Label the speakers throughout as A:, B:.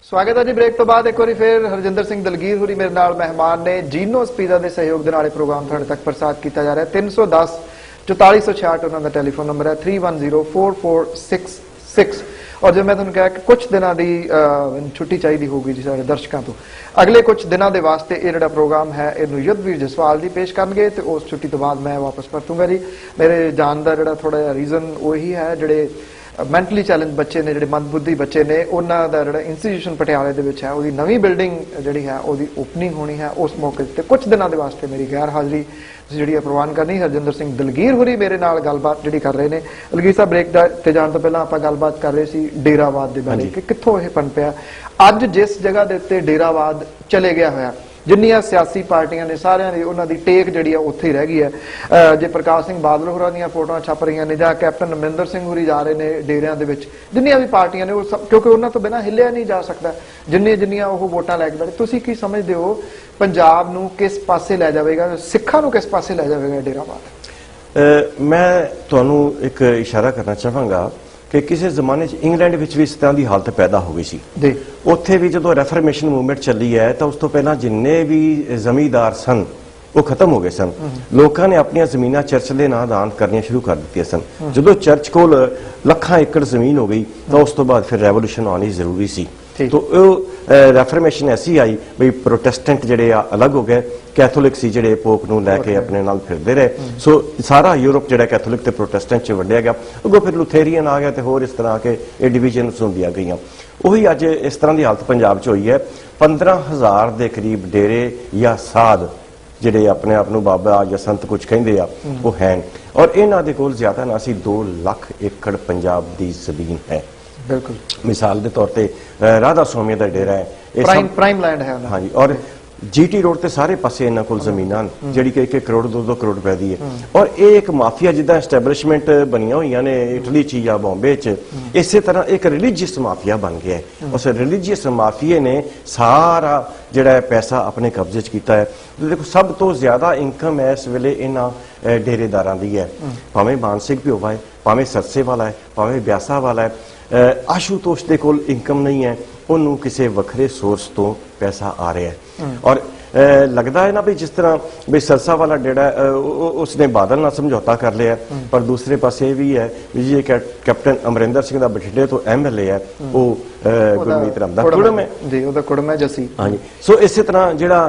A: स्वागत है जी ब्रेक तो बाद एक बार फिर हरजिंदर सिंह दलगीर होरी मेरे नाल मेहमान ने जीनो स्पीदा के सहयोग के नाल प्रोग्राम तुहाडे तक प्रसाद किया जा रहा है। 310 4466 उन्होंने टेलीफोन नंबर है 310446 और जो मैं तुहानू कहा कि कुछ दिनों की छुट्टी चाहिए होगी जी सारे दर्शकों तो अगले कुछ दिनों के वास्ते ये जो प्रोग्राम है इन युद्धवीर जसवाल जी पेश करनगे तो उस छुट्टी तो बाद मैं वापस परतूंगा जी। मेरे जान का जो थोड़ा जिहा रीजन वही है जोड़े मैंटली चैलेंज बच्चे ने, जोड़े मंदबुद्धि बच्चे ने, उन्होंने जो इंस्टीट्यूशन पटियाले के है वो नवी बिल्डिंग जी है वो ओपनिंग होनी है। उस मौके पर कुछ दिनों के वास्ते मेरी गैर हाजिरी जी प्रवान करनी। हरजिंदर सिंह दलगीर होरी मेरे नाल गलबात जी कर रहे हैं। दलगीर साहब ब्रेक ते जाण तो पहला आप गलबात कर रहे सी डेरावाद के बारे कि कित्थों यह पनपिया अज जिस जगह के उत्ते डेरावाद चले गया होया जिन्नियां सियासी पार्टियां ने सारियां दी उन्हां दी टेक जिहड़ी उत्थे ही रह गई है। जे प्रकाश सिंह बादल होरां दीयां फोटोआं छप रही ने जां कैप्टन अमरिंदर सिंह होरी जा रहे ने डेरियां दे विच जिन्नियां भी पार्टियां ने क्योंकि उन्हां तो बिना हिलिया नहीं जा सकता जिन्नियां ओह वोटां लैके बैठे। तुसीं की समझदे हो पंजाब नूं किस पासे लै जावेगा, सिखां नूं किस पासे लै जावेगा डेरावाद?
B: मैं तुहानूं एक इशारा करना चाहांगा कि किसी जमाने इंग्लैंड में भी इस तरह की हालत पैदा हो गई सी। उत्थे भी जो रेफरमेशन मूवमेंट चली है तो उस तो पहला जिन्ने भी जमींदार सन वो खत्म हो गए सन। लोगों ने अपन जमीन चर्च के नाम दान करनी शुरू कर दी सन। जो चर्च को लखां एकड़ जमीन हो गई तो उस तो बाद फिर रेवोल्यूशन आनी जरूरी सी। तो रेफरमेशन ऐसी आई भाई प्रोटेस्टेंट जड़े अलग हो गए, कैथोलिक सी जड़े पोप नूं लैके अपने नाल फिरदे रहे। सो सारा यूरोप जड़ा कैथोलिक ते प्रोटेस्टेंट च वंडिया गया। अगों फिर लुथेरियन आ गया तो होर इस तरह के ये डिवीजन होंदियां गईयां। उही अज इस तरह की हालत पंजाब च हुई है। 15,000 के करीब डेरे या साध जिहड़े अपने आप नूं बाबा या संत कुछ कहिंदे आ वो हैं और इन्हां दे कोल ज्यादा ना सी 2 लाख एकड़ पंजाब की जमीन है। बिल्कुल मिसाल के तौर पर राधा स्वामी का डेरा है,
A: प्राइम लैंड है।
B: हाँ जी, और जीटी रोड के सारे पासे इन्होंने को जमीन जी 1-1 करोड़ 2-2 करोड़ रुपए की है। और ये एक माफिया जिदा एस्टैबलिशमेंट बनिया हुई ने इटली च या बॉम्बे च, इस तरह एक रिलीजियस माफिया बन गया है। उस रिलीजियस माफिए ने सारा जड़ा पैसा अपने कब्जे च किया है। तो देखो सब तो ज्यादा इनकम है इस वेले इन्हों डेरेदारां दी है, भावें मानसिक भी होवा है, भावें सरसे वाला है, भावें ब्यासा वाला है। आशुतोष के कोल इनकम नहीं है, उन्होंने किसी वखरे सोर्स तो पैसा आ रहा है। और लगता है ना भी जिस तरह भी सरसा वाला डेरा उसने बादल ना समझौता कर लिया, पर दूसरे पास ये भी है जी कैप्टन अमरिंदर सिंह का बठिंडे तो MLA है वो गुरमीत राम दा कुड़म है जी, ओदा कुड़म है जसी। हाँ जी, सो इस तरह जिहड़ा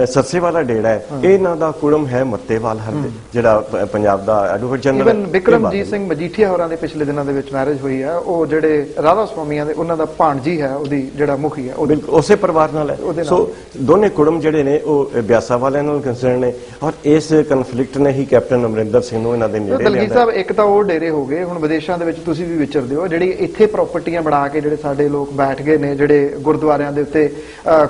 B: सरसे वाला डेरा है इन्हां दा कुड़म है मत्तेवाल हर जिहड़ा पंजाब दा advocate general
A: even Bikramjit Singh Majithia होरां दे पिछले दिनों दे विच मैरिज हुई है। वो जिहड़े राधा स्वामीआं दे उन्हां दा भाणजी है ओदी जिहड़ा मुखी है बिल्कुल उसे परिवार नाल है। सो दोने कुड़म जिहड़े ने वो ब्यासा वालियां नाल कंसर्न ने और इस कन्फ्लिक्ट ने ही कैप्टन अमरिंदर सिंह नूं इन्हां दे नेड़े लिआंदा। दलगीर साहब एक तां वो डेरे हो गए, हुण विदेशां दे विच तुसीं भी विचरदे हो जिहड़ी इत्थे प्रॉपर्टियां बना के जिहड़े साडे लोग बैठ गए ने, जिहड़े गुरुद्वारियां दे उत्ते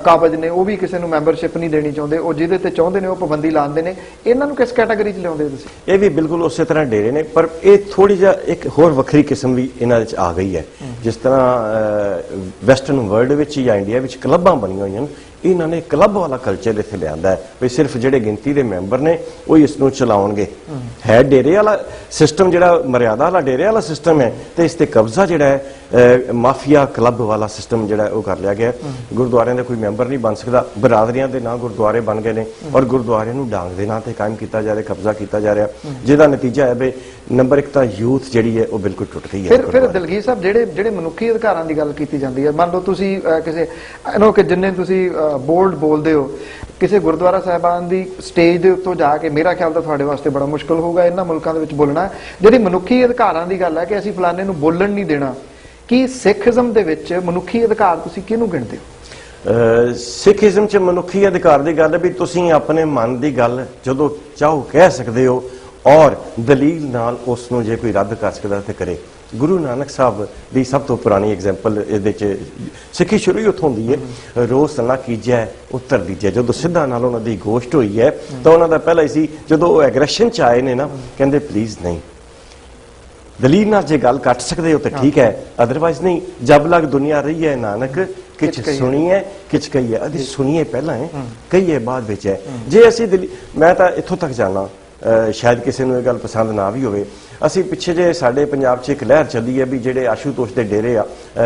A: काबज ने, वो भी किसी नूं मैंबरशिप नहीं देनी चाहुंदे, वो जिहदे ते चाहुंदे ने वो पाबंदी लांदे ने। इन्हां नूं किस कैटेगरी च लिआउंदे तुसीं?
B: ये भी बिल्कुल उस तरह डेरे ने, पर ये थोड़ी जा एक होर वखरी किस्म भी इन्हां विच आ गई है। जिस तरह वैसटर्न वर्ल्ड विच या इंडिया विच क्लबां बनियां होईयां इन्होंने क्लब वाला कल्चर इत्थे लिया है भी सिर्फ जिहड़े गिनती के मैंबर ने वो इसनूं चलाउणगे। है डेरे वाला सिस्टम जिहड़ा मर्यादा वाला डेरे वाला सिस्टम है तो इस ते कब्जा जिहड़ा है माफिया क्लब वाला सिस्टम जिहड़ा वो कर लिया गया। गुरुद्वारियां दा कोई मैंबर नहीं बन सकता, बरादरियां दे नां गुरुद्वारे बन गए ने और गुरुद्वारे नूं डांग दे नां ते कायम किया जा रहा, कब्जा किया जा रहा, जिहदा नतीजा है भी नंबर 1 तां यूथ जिहड़ी है वो बिल्कुल टुट गई है।
A: फिर दलगीर साहब जिहड़े मनुखी अधिकारां दी गल कीती जांदी है, मान लो तुसीं किसी कि जिन्ने तुसीं बोल्ड बोलते हो किसी गुरुद्वारा साहिबान की स्टेज के उत्तों जाके, मेरा ख्याल तो थोड़े वास्ते बड़ा मुश्किल होगा इन्होंने मुल्कों के बोलना। जी मनुखी अधिकारों की गल है कि असीं फलाने नूं बोलन नहीं देना, कि सिखिज्म दे विच मनुखी अधिकार तुसीं किहनूं गिणदे हो?
B: सिखिज्म च मनुखी अधिकार की गल भी तुसीं अपने मन की गल जदों चाहो कह सकते हो और दलील नाल उसनूं जे कोई रद्द कर सकदा ते करे। गुरु नानक साहब की सब तो पुरानी एग्जाम्पल ये सिखी शुरू ही उत्थों होंदी है, रोज ना कीजै उत्तर दीजै। जो सिद्धा नाल उन्हां दी गोश्त हुई है तो उन्हां दा पहला ही सी जदों वो एग्रैशन च आए ने ना, कहंदे प्लीज नहीं दलील नाल जे गल कट सकते हो तो ठीक है, अदरवाइज नहीं। जब लग दुनिया रही है नानक किच सुनिए किच कही है, अभी सुनिए पहला है कही है बाद विच है। जे असीं मैं तो इत्थों तक जाना ਸ਼ਾਇਦ ਕਿਸੇ ਨੂੰ ਇਹ ਗੱਲ ਪਸੰਦ ਨਾ ਵੀ ਹੋਵੇ। ਅਸੀਂ ਪਿੱਛੇ ਜੇ ਸਾਡੇ ਪੰਜਾਬ 'ਚ ਇੱਕ ਲਹਿਰ ਚੱਲੀ ਹੈ ਵੀ ਜਿਹੜੇ ਆਸ਼ੂਤੋਸ਼ ਦੇ ਡੇਰੇ ਆ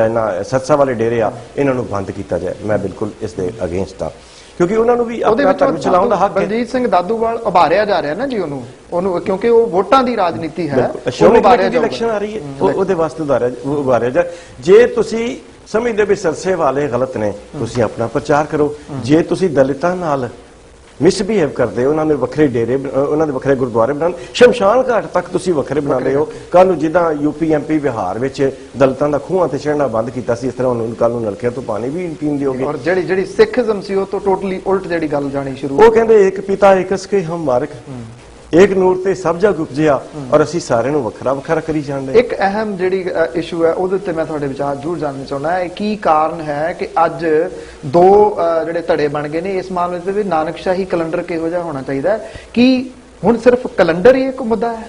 B: ਨਾ ਸਤਸਾ ਵਾਲੇ ਡੇਰੇ ਆ ਇਹਨਾਂ ਨੂੰ ਬੰਦ ਕੀਤਾ ਜਾਏ। ਮੈਂ ਬਿਲਕੁਲ ਇਸ ਦੇ ਅਗੇਂਸਟ ਆ, ਕਿਉਂਕਿ ਉਹਨਾਂ ਨੂੰ ਵੀ ਆਪਣਾ ਧਰਮ ਚਲਾਉਣ ਦਾ ਹੱਕ ਹੈ।
A: ਬਲਜੀਤ ਸਿੰਘ ਦਾਦੂਵਾਲ ਉਭਾਰਿਆ ਜਾ ਰਿਹਾ ਨਾ ਜੀ ਉਹਨੂੰ ਕਿਉਂਕਿ ਉਹ ਵੋਟਾਂ ਦੀ ਰਾਜਨੀਤੀ ਹੈ।
B: ਸ਼੍ਰੋਮਣੀ ਕਮੇਟੀ ਦੀ ਇਲੈਕਸ਼ਨ ਆ ਰਹੀ ਹੈ, ਉਹਦੇ ਵਾਸਤੇ ਉਭਾਰਿਆ ਜਾ। ਜੇ ਤੁਸੀਂ ਸਮਝਦੇ ਵੀ ਸਰਸੇ ਵਾਲੇ ਗਲਤ ਨੇ, ਤੁਸੀਂ ਆਪਣਾ ਪ੍ਰਚਾਰ ਕਰੋ। ਜੇ ਤੁਸੀਂ ਦਲਿਤਾਂ ਨਾਲ ਮਿਸਬਿਹੇਵ ਕਰਦੇ ਹੋ, ਉਹਨਾਂ ਦੇ ਵੱਖਰੇ ਡੇਰੇ, ਉਹਨਾਂ ਦੇ ਵੱਖਰੇ ਗੁਰਦੁਆਰੇ ਬਣਾਉਣ, ਸ਼ਮਸ਼ਾਨ ਘਾਟ ਤੱਕ ਤੁਸੀਂ ਵੱਖਰੇ ਬਣਾਉਂਦੇ ਹੋ। ਕੱਲ ਨੂੰ ਜਿੱਦਾਂ ਯੂਪੀ ਐਮਪੀ ਬਿਹਾਰ ਵਿੱਚ ਦਲਿਤਾਂ ਦਾ ਖੂਹਾਂ ਤੇ ਚੜ੍ਹਨਾ ਬੰਦ ਕੀਤਾ ਸੀ, ਇਸ ਤਰ੍ਹਾਂ ਉਹਨੂੰ ਕੱਲ ਨੂੰ ਨਲਕਿਆਂ ਤੋਂ ਪਾਣੀ ਵੀ ਪੀਣ ਦਿਓਗੇ।
A: ਔਰ ਜਿਹੜੀ ਸਿੱਖੀਜ਼ਮ ਸੀ ਉਹ ਤੋਂ ਟੋਟਲੀ ਉਲਟ ਜਿਹੜੀ ਗੱਲ ਜਾਣੀ ਸ਼ੁਰੂ,
B: ਉਹ ਕਹਿੰਦੇ ਇੱਕ ਪਿਤਾ ਏਕਸ ਕੇ ਹਮ ਮਾਰਕ, ਇੱਕ ਨੂਰ ਤੇ ਸਭ ਜਗ ਉਪਜਿਆ, ਔਰ ਅਸੀਂ ਸਾਰਿਆਂ ਨੂੰ ਵੱਖਰਾ ਵੱਖਰਾ ਕਰੀ ਜਾਂਦੇ।
A: ਇੱਕ ਅਹਿਮ ਜਿਹੜੀ ਇਸ਼ੂ ਹੈ ਉਹਦੇ ਤੇ ਮੈਂ ਤੁਹਾਡੇ ਵਿਚਾਰ ਜ਼ਰੂਰ ਜਾਣਨਾ ਚਾਹੁੰਦਾ ਹਾਂ। ਕੀ ਕਾਰਨ ਹੈ ਕਿ ਅੱਜ ਦੋ ਜਿਹੜੇ ਧੜੇ ਬਣ ਗਏ ਨੇ ਇਸ ਮਾਮਲੇ ਤੇ ਵੀ? ਨਾਨਕਸ਼ਾਹੀ ਕੈਲੰਡਰ ਕਿਹੋ ਜਿਹਾ ਹੋਣਾ ਚਾਹੀਦਾ ਹੈ? ਕੀ ਹੁਣ ਸਿਰਫ ਕੈਲੰਡਰ ਹੀ ਇੱਕ ਮੁੱਦਾ ਹੈ?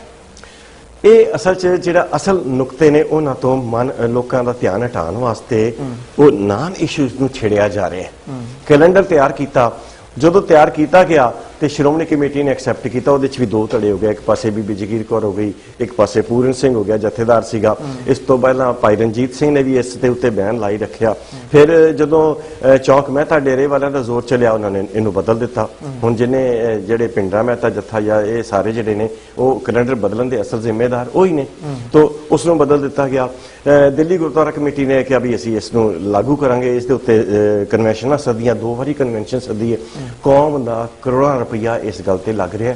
B: ਇਹ ਅਸਲ 'ਚ ਜਿਹੜਾ ਅਸਲ ਨੁਕਤੇ ਨੇ ਉਹਨਾਂ ਤੋਂ ਲੋਕਾਂ ਦਾ ਧਿਆਨ ਹਟਾਉਣ ਵਾਸਤੇ ਉਹ ਨਾਨ ਇਸ਼ੂਜ਼ ਨੂੰ ਛੇੜਿਆ ਜਾ ਰਿਹਾ ਹੈ। ਕੈਲੰਡਰ ਤਿਆਰ ਕੀਤਾ, ਜਦੋਂ ਤਿਆਰ ਕੀਤਾ ਗਿਆ ਤੇ ਸ਼੍ਰੋਮਣੀ ਕਮੇਟੀ ਨੇ ਐਕਸੈਪਟ ਕੀਤਾ। ਉਹਦੇ 'ਚ ਵੀ ਦੋ ਧੜੇ ਹੋ ਗਏ, ਇੱਕ ਪਾਸੇ ਬੀਬੀ ਜਗੀਰ ਕੌਰ ਹੋ ਗਈ, ਇੱਕ ਪਾਸੇ ਪੂਰਨ ਸਿੰਘ ਹੋ ਗਿਆ, ਜਥੇਦਾਰ ਸੀਗਾ। ਇਸ ਤੋਂ ਪਹਿਲਾਂ ਭਾਈ ਰਣਜੀਤ ਸਿੰਘ ਨੇ ਵੀ ਇਸ ਦੇ ਉੱਤੇ ਬਿਆਨ ਲਾਈ ਰੱਖਿਆ। ਫਿਰ ਜਦੋਂ ਚੌਕ ਮਹਿਤਾ ਡੇਰੇ ਵਾਲਿਆਂ ਦਾ ਜ਼ੋਰ ਚੱਲਿਆ, ਉਹਨਾਂ ਨੇ ਇਹਨੂੰ ਬਦਲ ਦਿੱਤਾ। ਹੁਣ ਜਿਹਨੇ ਜਿਹੜੇ ਪਿੰਡਰਾ ਮਹਿਤਾ ਜੱਥਾ ਜਾਂ ਇਹ ਸਾਰੇ ਜਿਹੜੇ ਨੇ ਉਹ ਕੈਲੰਡਰ ਬਦਲਣ ਦੇ ਅਸਲ ਜ਼ਿੰਮੇਦਾਰ ਉਹੀ ਨੇ, ਤਾਂ ਉਸ ਨੂੰ ਬਦਲ ਦਿੱਤਾ ਗਿਆ। ਦਿੱਲੀ ਗੁਰਦੁਆਰਾ ਕਮੇਟੀ ਨੇ ਕਿਹਾ ਵੀ ਅਸੀਂ ਇਸ ਨੂੰ ਲਾਗੂ ਕਰਾਂਗੇ, ਇਸ ਦੇ ਉੱਤੇ ਕਨਵੈਨਸ਼ਨਾਂ ਸੱਦੀਆਂ, 2 ਵਾਰੀ ਕਨਵੈਨਸ਼ਨ ਸੱਦੀ ਹੈ। ਕੌਮ ਦਾ ਕਰੋੜਾਂ ਰੁਪਈਆ ਇਸ ਗੱਲ ਤੇ ਲੱਗ ਰਿਹਾ,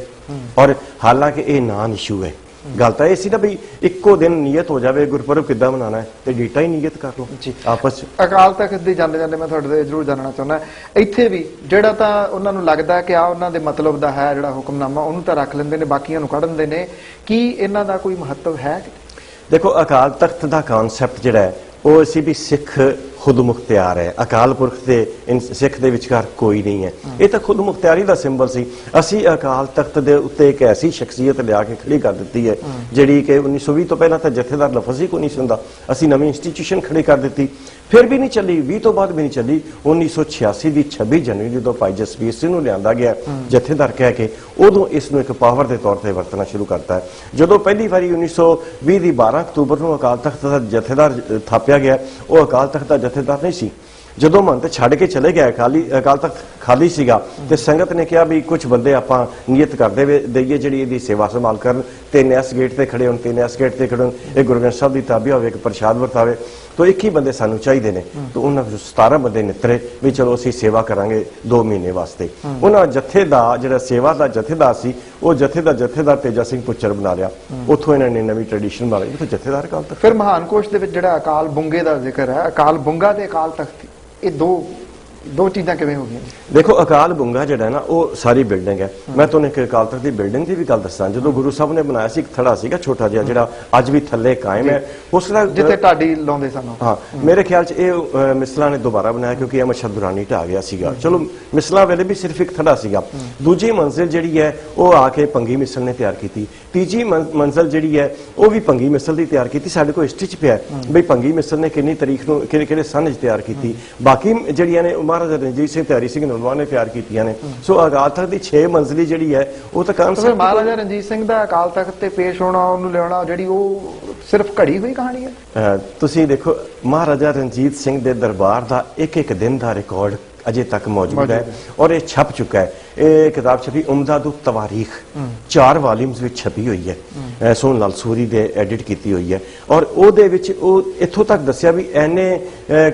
B: ਔਰ ਹਾਲਾਂਕਿ ਇਹ ਨਾਨ ਇਸ਼ੂ ਹੈ। ਗੱਲ ਤਾਂ ਇਹ ਸੀ ਨਾ ਵੀ ਇੱਕੋ ਦਿਨ ਨੀਅਤ ਹੋ ਜਾਵੇ, ਗੁਰਪੁਰਬ ਕਿੱਦਾਂ ਮਨਾਉਣਾ ਹੈ ਤੇ ਡੀਟਾ ਹੀ ਨੀਅਤ ਕਰ ਲਓ ਆਪਸ ਚ।
A: ਅਕਾਲ ਤਖਤ ਦੀ ਜਾਂਦੇ ਜਾਂਦੇ ਮੈਂ ਤੁਹਾਡੇ ਤੋਂ ਜ਼ਰੂਰ ਜਾਣਨਾ ਚਾਹੁੰਦਾ, ਇੱਥੇ ਵੀ ਜਿਹੜਾ ਤਾਂ ਉਹਨਾਂ ਨੂੰ ਲੱਗਦਾ ਕਿ ਆ ਉਹਨਾਂ ਦੇ ਮਤਲਬ ਦਾ ਹੈ ਜਿਹੜਾ ਹੁਕਮਨਾਮਾ, ਉਹਨੂੰ ਤਾਂ ਰੱਖ ਲੈਂਦੇ ਨੇ, ਬਾਕੀਆਂ ਨੂੰ ਕੱਢ ਦਿੰਦੇ ਨੇ। ਕੀ ਇਹਨਾਂ ਦਾ ਕੋਈ ਮਹੱਤਵ ਹੈ? ਦੇਖੋ,
B: ਅਕਾਲ ਤਖਤ ਦਾ ਕਨਸੈਪਟ ਜਿਹੜਾ ਹੈ ਉਹ ਅਸੀਂ ਵੀ ਸਿੱਖ ਖੁਦ ਮੁਖਤਿਆਰ ਹੈ। ਅਕਾਲ ਪੁਰਖ ਤੇ ਸਿੱਖ ਦੇ ਵਿਚਕਾਰ ਕੋਈ ਨਹੀਂ ਹੈ। ਇਹ ਤਾਂ ਖੁਦ ਮੁਖਤਿਆਰੀ ਦਾ ਸਿੰਬਲ ਸੀ। ਅਸੀਂ ਅਕਾਲ ਤਖਤ ਦੇ ਉੱਤੇ ਇੱਕ ਐਸੀ ਸ਼ਖਸੀਅਤ ਲਿਆ ਕੇ ਖੜੀ ਕਰ ਦਿੱਤੀ ਹੈ ਜਿਹੜੀ ਕਿ 1920 ਤੋਂ ਪਹਿਲਾਂ ਤਾਂ ਜਥੇਦਾਰ ਲਫ਼ਜ਼ ਹੀ ਕੋਈ ਨਹੀਂ ਸੁਣਦਾ। ਅਸੀਂ ਨਵੀਂ ਇੰਸਟੀਟਿਊਸ਼ਨ ਖੜੀ ਕਰ ਦਿੱਤੀ, ਫਿਰ ਵੀ ਨਹੀਂ ਚੱਲੀ, 20 ਤੋਂ ਬਾਅਦ ਵੀ ਨਹੀਂ ਚੱਲੀ। 1986 ਦੀ 26 ਜਨਵਰੀ ਜਦੋਂ ਭਾਈ ਜਸਵੀਰ ਸਿੰਘ ਨੂੰ ਲਿਆਂਦਾ ਗਿਆ ਜਥੇਦਾਰ ਕਹਿ ਕੇ, ਉਦੋਂ ਇਸ ਨੂੰ ਇੱਕ ਪਾਵਰ ਦੇ ਤੌਰ ਤੇ ਵਰਤਣਾ ਸ਼ੁਰੂ ਕਰਤਾ ਹੈ। ਜਦੋਂ ਪਹਿਲੀ ਵਾਰੀ 1920 ਦੀ 12 ਅਕਤੂਬਰ ਨੂੰ ਅਕਾਲ ਤਖਤ ਦਾ ਜਥੇਦਾਰ ਥਾਪਿਆ ਗਿਆ, ਉਹ ਅਕਾਲ ਤਖਤ ਦਾ ਜਥੇਦਾਰ ਨਹੀਂ ਸੀ। ਜਦੋਂ ਮੰਤ ਛੱਡ ਕੇ ਚਲੇ ਗਿਆ, ਅਕਾਲ ਤਖਤ ਖਾਲੀ ਸੀਗਾ ਤੇ ਸੰਗਤ ਨੇ ਕਿਹਾ ਵੀ ਕੁਝ ਬੰਦੇ ਆਪਾਂ ਨੀਅਤ ਕਰਦੇ ਦਈਏ ਜਿਹੜੀ ਇਹਦੀ ਸੇਵਾ ਸੰਭਾਲ ਕਰਨ, 3S ਗੇਟ ਤੇ ਖੜੇ ਹੋਣ, 3S ਗੇਟ ਤੇ ਖੜੇ ਹੋਣ, ਇਹ ਗੁਰੂ ਗ੍ਰੰਥ ਸਾਹਿਬ ਦੀ ਤਾਬਿਆ ਹੋਵੇ, ਇੱਕ ਪ੍ਰਸ਼ਾਦ ਵਰਤਾਵੇ, ਤਾਂ 21 ਬੰਦੇ ਸਾਨੂੰ ਚਾਹੀਦੇ ਨੇ। ਤਾਂ ਉਹਨਾਂ ਵਿੱਚੋਂ 17 ਬੰਦੇ ਨਿਤਰੇ ਵੀ ਚਲੋ ਅਸੀਂ ਸੇਵਾ ਕਰਾਂਗੇ 2 ਮਹੀਨੇ ਵਾਸਤੇ। ਉਹਨਾਂ ਜਥੇ ਦਾ ਜਿਹੜਾ ਸੇਵਾ ਦਾ ਜਥੇਦਾਰ ਸੀ, ਉਹ ਜਥੇ ਦਾ ਜਥੇਦਾਰ ਤੇਜਾ ਸਿੰਘ ਪੁੱਚਰ ਬਣਾ ਲਿਆ। ਉੱਥੋਂ ਇਹਨਾਂ ਨੇ ਨਵੀਂ ਟ੍ਰੈਡੀਸ਼ਨ ਬਣਾ ਲਈ, ਉੱਥੋਂ ਜਥੇਦਾਰ ਅਕਾਲ ਤਖਤ।
A: ਫਿਰ ਮਹਾਨ ਕੋਸ਼ ਦੇ ਵਿੱਚ ਜਿਹੜਾ ਅਕਾਲ ਬੁੰਗੇ ਦਾ ਜ਼ਿਕਰ ਹੈ, ਅਕਾਲ ਬੁੰਗਾ ਤੇ ਅਕਾਲ ਤਖਤ, ਇਹ ਦੋ ਚੀਜ਼ਾਂ ਕਿਵੇਂ ਹੋ ਗਈਆਂ?
B: ਦੇਖੋ, ਅਕਾਲ ਬੁੰਗਾ ਜਿਹੜਾ ਨਾ ਉਹ ਸਾਰੀ ਬਿਲਡਿੰਗ ਹੈ। ਮੈਂ ਤੁਹਾਨੂੰ ਇੱਕ ਅਕਾਲ ਤਖਤ ਦੀ ਬਿਲਡਿੰਗ ਦੀ ਵੀ ਗੱਲ ਦੱਸਾਂ। ਜਦੋਂ ਗੁਰੂ ਸਾਹਿਬ ਨੇ ਬਣਾਇਆ ਸੀ, ਇੱਕ ਥੜਾ ਸੀਗਾ ਛੋਟਾ ਜਿਹਾ ਜਿਹੜਾ ਅੱਜ ਵੀ ਥੱਲੇ ਕਾਇਮ ਹੈ, ਉਸ ਦਾ
A: ਜਿੱਥੇ ਢਾਡੀ ਲਾਉਂਦੇ ਸਨ।
B: ਹਾਂ, ਮੇਰੇ ਖਿਆਲ 'ਚ ਇਹ ਮਿਸਲਾਂ ਨੇ ਦੁਬਾਰਾ ਬਣਾਇਆ ਕਿਉਂਕਿ ਇਹ ਮਸ਼ਹਦ ਦੁਰਾਨੀ ਢਾਹ ਗਿਆ ਸੀਗਾ। ਚਲੋ, ਮਿਸਲਾਂ ਵੇਲੇ ਵੀ ਸਿਰਫ ਇੱਕ ਥੜਾ ਸੀਗਾ। ਦੂਜੀ ਮੰਜ਼ਿਲ ਜਿਹੜੀ ਹੈ ਉਹ ਆ ਕੇ ਭੰਗੀ ਮਿਸਲ ਨੇ ਤਿਆਰ ਕੀਤੀ। ਤੀਜੀ ਮੰਜ਼ਿਲ ਜਿਹੜੀ ਹੈ ਉਹ ਵੀ ਭੰਗੀ ਮਿਸਲ ਦੀ ਤਿਆਰ ਕੀਤੀ। ਸਾਡੇ ਕੋਲ ਹਿਸਟਰੀ 'ਚ ਪਿਆ ਬਈ ਭੰਗੀ ਮਿਸਲ ਨੇ ਕਿੰਨੀ ਤਰੀਕ ਨੂੰ ਕਿਹੜੇ ਸਨ 'ਚ ਤਿਆਰ ਕੀਤੀ। ਬਾਕੀ ਜਿਹੜੀਆਂ ਨੇ ਮਹਾਰਾਜਾ ਰਣਜੀਤ ਸਿੰਘ ਤੇ ਹਰੀ ਸਿੰਘ ਨਲਵਾ ਨੇ ਤਿਆਰ ਕੀਤੀਆਂ ਨੇ। ਸੋ ਅਕਾਲ ਤਖਤ ਦੀ 6 ਮੰਜ਼ਲੀ ਜਿਹੜੀ ਹੈ ਉਹ ਤਾਂ ਕਾਨਸੈਪਟ
A: ਮਹਾਰਾਜਾ ਰਣਜੀਤ ਸਿੰਘ ਦਾ ਅਕਾਲ ਤਖਤ ਤੇ ਪੇਸ਼ ਹੋਣਾ, ਉਹਨੂੰ ਲਿਆਉਣਾ, ਜਿਹੜੀ ਉਹ ਸਿਰਫ ਘੜੀ ਹੋਈ ਕਹਾਣੀ ਹੈ।
B: ਤੁਸੀਂ ਦੇਖੋ, ਮਹਾਰਾਜਾ ਰਣਜੀਤ ਸਿੰਘ ਦੇ ਦਰਬਾਰ ਦਾ ਇੱਕ ਦਿਨ ਦਾ ਰਿਕਾਰਡ ਅਜੇ ਤੱਕ ਮੌਜੂਦ ਹੈ ਔਰ ਇਹ ਛਪ ਚੁੱਕਾ ਹੈ। ਇਹ ਕਿਤਾਬ ਛਪੀ ਉਮਦਾਦੁ ਤਵਾਰੀਖ, 4 ਵਾਲੀਅਮਸ ਵਿੱਚ ਛਪੀ ਹੋਈ ਹੈ। ਸੋਹਣ ਲਾਲ ਸੂਰੀ ਦੇ ਐਡਿਟ ਕੀਤੀ ਹੋਈ ਹੈ ਔਰ ਉਹਦੇ ਵਿੱਚ ਉਹ ਇੱਥੋਂ ਤੱਕ ਦੱਸਿਆ ਵੀ ਐਨੇ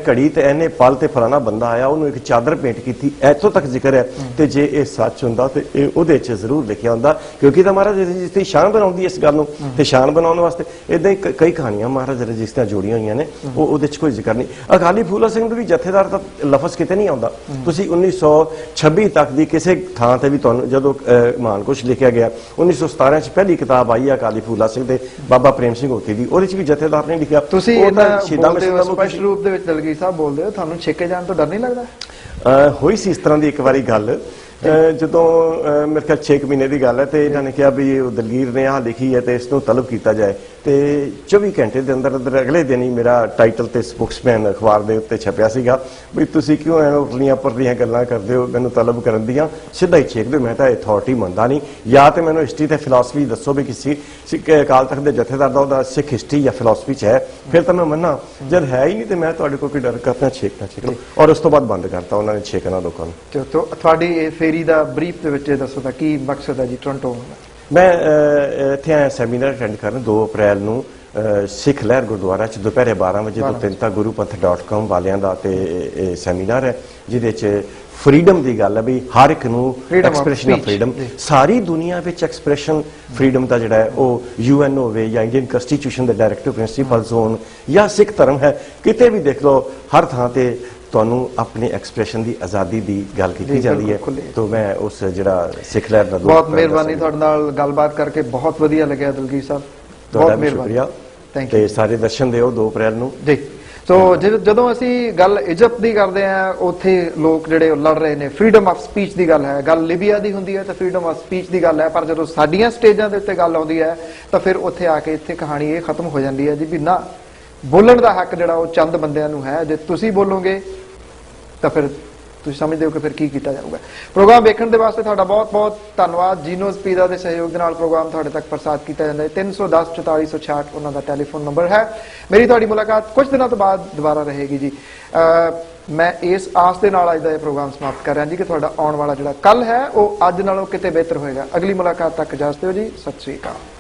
B: ਘੜੀ ਤੇ ਐਨੇ ਪਲ ਤੇ ਫਲਾਣਾ ਬੰਦਾ ਆਇਆ, ਉਹਨੂੰ ਇੱਕ ਚਾਦਰ ਭੇਂਟ ਕੀਤੀ, ਇੱਥੋਂ ਤੱਕ ਜ਼ਿਕਰ ਹੈ। ਤੇ ਜੇ ਇਹ ਸੱਚ ਹੁੰਦਾ ਤੇ ਇਹ ਉਹਦੇ 'ਚ ਜ਼ਰੂਰ ਲਿਖਿਆ ਹੁੰਦਾ, ਕਿਉਂਕਿ ਤਾਂ ਮਹਾਰਾਜਾ ਰਣਜੀਤ ਦੀ ਸ਼ਾਨ ਬਣਾਉਂਦੀ ਇਸ ਗੱਲ ਨੂੰ। ਤੇ ਸ਼ਾਨ ਬਣਾਉਣ ਵਾਸਤੇ ਇਦਾਂ ਹੀ ਕਈ ਕਹਾਣੀਆਂ ਮਹਾਰਾਜਾ ਰਣਜੀਤ ਦੀਆਂ ਜੋੜੀਆਂ ਹੋਈਆਂ ਨੇ, ਉਹਦੇ 'ਚ ਕੋਈ ਜ਼ਿਕਰ ਨਹੀਂ। ਅਕਾਲੀ ਫੂਲਾ ਸਿੰਘ ਦਾ ਵੀ ਜਥੇਦਾਰ ਦਾ ਲਫ਼ਜ਼ ਕਿਤੇ ਨਹੀਂ ਆਉਂਦਾ। ਤੁਸੀਂ 1926 ਤੱਕ ਦੀ ਕਿਸੇ ਥਾਂ ਤੇ ਵੀ ਤੁਹਾਨੂੰ ਜਦੋਂ ਮਹਾਨ ਕੁਛ ਲਿਖਿਆ ਗਿਆ, 1917 ਚ ਪਹਿਲੀ ਕਿਤਾਬ ਆਈ ਅਕਾਲੀ ਫੂਲਾ ਸਿੰਘ ਤੇ ਬਾਬਾ ਪ੍ਰੇਮ ਸਿੰਘ ਹੋਤੀ ਦੀ, ਉਹਦੇ ਚ ਵੀ ਜਥੇਦਾਰ ਨੇ ਲਿਖਿਆ।
A: ਤੁਸੀਂ ਸਪਸ਼ਟ ਰੂਪ ਦੇ ਵਿੱਚ ਦਲਗੀਰ ਸਾਹਿਬ ਬੋਲਦੇ ਹੋ, ਤੁਹਾਨੂੰ ਛੇਕੇ ਜਾਣ ਤੋਂ ਡਰ ਨਹੀਂ ਲੱਗਦਾ?
B: ਹੋਈ ਸੀ ਇਸ ਤਰ੍ਹਾਂ ਦੀ ਇੱਕ ਵਾਰੀ ਗੱਲ, ਜਦੋਂ ਮੇਰੇ ਖਿਆਲ 6 ਮਹੀਨੇ ਦੀ ਗੱਲ ਹੈ ਤੇ ਇਹਨਾਂ ਨੇ ਕਿਹਾ ਵੀ ਉਹ ਦਲਗੀਰ ਨੇ ਆਹ ਲਿਖੀ ਹੈ ਤੇ ਇਸ ਨੂੰ ਤਲਬ ਕੀਤਾ ਜਾਏ। ਤੇ 24 ਘੰਟੇ ਦੇ ਅੰਦਰ ਅੰਦਰ ਅਗਲੇ ਦਿਨ ਹੀ ਮੇਰਾ ਟਾਈਟਲ ਤੇ ਸਪੋਕਸਮੈਨ ਅਖਬਾਰ ਦੇ ਉੱਤੇ ਛਪਿਆ ਸੀਗਾ ਵੀ ਤੁਸੀਂ ਕਿਉਂ ਐਵੇਂ ਉਰਲੀਆਂ ਪਰਲੀਆਂ ਗੱਲਾਂ ਕਰਦੇ ਹੋ ਮੈਨੂੰ ਤਲਬ ਕਰਨ ਦੀਆਂ, ਸਿੱਧਾ ਹੀ ਛੇਕ ਦਿਓ, ਮੈਂ ਤਾਂ ਅਥਾਰਟੀ ਮੰਨਦਾ ਨਹੀਂ। ਜਾਂ ਤੇ ਮੈਨੂੰ ਹਿਸਟਰੀ ਤੇ ਫਿਲਾਸਫੀ ਦੱਸੋ ਵੀ ਕਿਸੇ ਅਕਾਲ ਤਖਤ ਦੇ ਜਥੇਦਾਰ ਦਾ ਉਹਦਾ ਸਿੱਖ ਹਿਸਟਰੀ ਜਾਂ ਫਿਲਾਸਫੀ ਚ ਹੈ, ਫਿਰ ਤਾਂ ਮੈਂ ਮੰਨਾਂ। ਜਦ ਹੈ ਹੀ ਨਹੀਂ ਤੇ ਮੈਂ ਤੁਹਾਡੇ ਕੋਲ ਕੋਈ ਡਰ ਕਰਦਾ ਛੇਕਣਾ ਛੇਕ ਲਓ। ਔਰ ਉਸ ਤੋਂ ਬਾਅਦ ਬੰਦ ਕਰਤਾ ਉਹਨਾਂ ਨੇ ਛੇਕਣਾ ਲੋਕਾਂ ਨੂੰ।
A: ਤੁਹਾਡੀ ਇਹ ਫੇਰੀ ਦਾ ਬਰੀਫ ਦੇ ਵਿੱਚ ਦੱਸੋ ਤਾਂ ਕੀ ਮਕਸਦ ਹੈ ਜੀ ਟੋਰਾਂਟੋ? ਮੈਂ
B: ਇੱਥੇ ਆਇਆ ਸੈਮੀਨਾਰ ਅਟੈਂਡ ਕਰਨ 2 ਅਪ੍ਰੈਲ ਨੂੰ ਸਿੱਖ ਲਹਿਰ ਗੁਰਦੁਆਰਾ ਚ ਦੁਪਹਿਰੇ 12 ਵਜੇ ਤੋਂ 3 ਤੱਕ gurupanth.com ਵਾਲਿਆਂ ਦਾ ਤੇ ਇਹ ਸੈਮੀਨਾਰ ਹੈ ਜਿਹਦੇ ਚ ਫਰੀडम ਦੀ ਗੱਲ ਹੈ ਵੀ ਹਰ ਇੱਕ ਨੂੰ ਐਕਸਪ੍ਰੈਸ਼ਨ ਆਫ ਫਰੀडम, ਸਾਰੀ ਦੁਨੀਆ ਵਿੱਚ ਐਕਸਪ੍ਰੈਸ਼ਨ ਫਰੀडम ਦਾ ਜਿਹੜਾ ਹੈ ਉਹ UN ਹੋਵੇ ਜਾਂ ਇੰਡੀਅਨ ਕਨਸਟੀਟਿਊਸ਼ਨ ਦੇ ਡਾਇਰੈਕਟਿਵ ਪ੍ਰਿੰਸੀਪਲਸ ਹੋਣ ਜਾਂ ਸਿੱਖ ਧਰਮ ਹੈ, ਕਿਤੇ ਵੀ ਦੇਖ ਲਓ ਹਰ ਥਾਂ ਤੇ ਤੁਹਾਨੂੰ ਆਪਣੀ ਐਕਸਪ੍ਰੈਸ਼ਨ ਦੀ ਆਜ਼ਾਦੀ ਦੀ ਗੱਲ ਕੀਤੀ ਜਾਂਦੀ ਹੈ। ਤਾਂ ਮੈਂ ਉਸ ਜਿਹੜਾ ਸਿੱਖ ਲਹਿਰ ਦਾ
A: ਬਹੁਤ ਮਿਹਰਬਾਨੀ, ਤੁਹਾਡੇ ਨਾਲ ਗੱਲਬਾਤ ਕਰਕੇ ਬਹੁਤ ਵਧੀਆ ਲੱਗਿਆ ਦਲਗੀਰ ਸਾਹਿਬ, ਬਹੁਤ ਮਿਹਰਬਾਨੀ।
B: Thank you. ਤੇ ਸਾਰੇ ਦਰਸ਼ਨ ਦਿਓ 2 ਅਪ੍ਰੈਲ ਨੂੰ
A: ਜੀ। ਸੋ ਜਦੋਂ ਅਸੀਂ ਗੱਲ ਇਜਿਪਟ ਦੀ ਕਰਦੇ ਹਾਂ, ਉੱਥੇ ਲੋਕ ਜਿਹੜੇ ਲੜ ਰਹੇ ਨੇ, ਫਰੀडम ਆਫ ਸਪੀਚ ਦੀ ਗੱਲ ਹੈ, ਗੱਲ ਲਿਬੀਆ ਦੀ ਹੁੰਦੀ ਹੈ ਤਾਂ ਫਰੀडम ਆਫ ਸਪੀਚ ਦੀ ਗੱਲ ਹੈ, ਪਰ ਜਦੋਂ ਸਾਡੀਆਂ ਸਟੇਜਾਂ ਦੇ ਉੱਤੇ ਗੱਲ ਆਉਂਦੀ ਹੈ ਤਾਂ ਫਿਰ ਉੱਥੇ ਆ ਕੇ ਇੱਥੇ ਕਹਾਣੀ ਇਹ ਖਤਮ ਹੋ ਜਾਂਦੀ ਹੈ ਜੀ ਵੀ ਨਾ, ਬੋਲਣ ਦਾ ਹੱਕ ਜਿਹੜਾ ਉਹ ਚੰਦ ਬੰਦਿਆਂ ਨੂੰ ਹੈ, ਜੇ ਤੁਸੀਂ ਬੋਲੋਗੇ ਤਾਂ ਫਿਰ ਤੁਸੀਂ ਸਮਝਦੇ ਹੋ ਕਿ ਫਿਰ ਕੀ ਕੀਤਾ ਜਾਊਗਾ। ਪ੍ਰੋਗਰਾਮ ਵੇਖਣ ਦੇ ਵਾਸਤੇ ਤੁਹਾਡਾ ਬਹੁਤ ਬਹੁਤ ਧੰਨਵਾਦ। ਜੀਨੋਸ ਪੀਜ਼ਾ ਦੇ ਸਹਿਯੋਗ ਦੇ ਨਾਲ ਪ੍ਰੋਗਰਾਮ ਤੁਹਾਡੇ ਤੱਕ ਪ੍ਰਸਾਰਿਤ ਕੀਤਾ ਜਾਂਦਾ ਹੈ। 310 4466 ਉਹਨਾਂ ਦਾ ਟੈਲੀਫੋਨ ਨੰਬਰ ਹੈ। ਮੇਰੀ ਤੁਹਾਡੀ ਮੁਲਾਕਾਤ ਕੁਝ ਦਿਨਾਂ ਤੋਂ ਬਾਅਦ ਦੁਬਾਰਾ ਰਹੇਗੀ ਜੀ। ਮੈਂ ਇਸ ਆਸ ਦੇ ਨਾਲ ਅੱਜ ਦਾ ਇਹ ਪ੍ਰੋਗਰਾਮ ਸਮਾਪਤ ਕਰ ਰਿਹਾ ਜੀ ਕਿ ਤੁਹਾਡਾ ਆਉਣ ਵਾਲਾ ਜਿਹੜਾ ਕੱਲ ਹੈ ਉਹ ਅੱਜ ਨਾਲੋਂ ਕਿਤੇ ਬਿਹਤਰ ਹੋਏਗਾ। ਅਗਲੀ ਮੁਲਾਕਾਤ ਤੱਕ ਇਜਾਜ਼ਤ ਦਿਓ ਜੀ। ਸਤਿ ਸ੍ਰੀ ਅਕਾਲ।